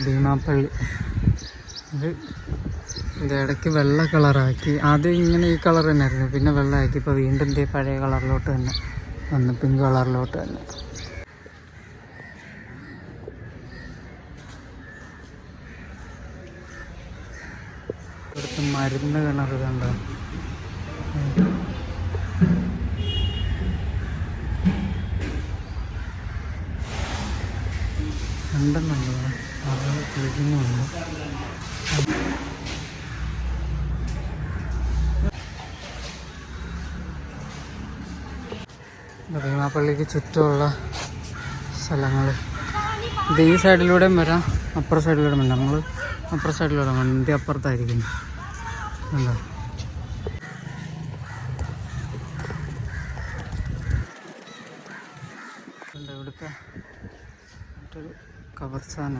ഭീമാപ്പള്ളി. ഇത് ഇടയ്ക്ക് വെള്ള കളറാക്കി. ആദ്യം ഇങ്ങനെ ഈ കളർ തന്നെ ആയിരുന്നു, പിന്നെ വെള്ളമാക്കി. ഇപ്പോൾ വീണ്ടും ഇതേ പഴയ കളറിലോട്ട് തന്നെ വന്നു, പിങ്ക് കളറിലോട്ട് തന്നെ. ഇവിടുത്തെ മരുന്ന് കിണർ കണ്ടോ? രണ്ടെണ്ണുണ്ടോ? അത് കുളിക്കുന്നുണ്ട്. ഭീമാപ്പള്ളിക്ക് ചുറ്റുമുള്ള സ്ഥലങ്ങൾ. ഇത് ഈ സൈഡിലൂടെയും വരാം, അപ്പുറ സൈഡിലൂടെ വരാം. നമ്മൾ അപ്പുറ സൈഡിലൂടെ വണ്ടി അപ്പുറത്തായിരിക്കും. എന്താ ഇവിടുത്തെ മറ്റൊരു കബർസ്ഥാനം.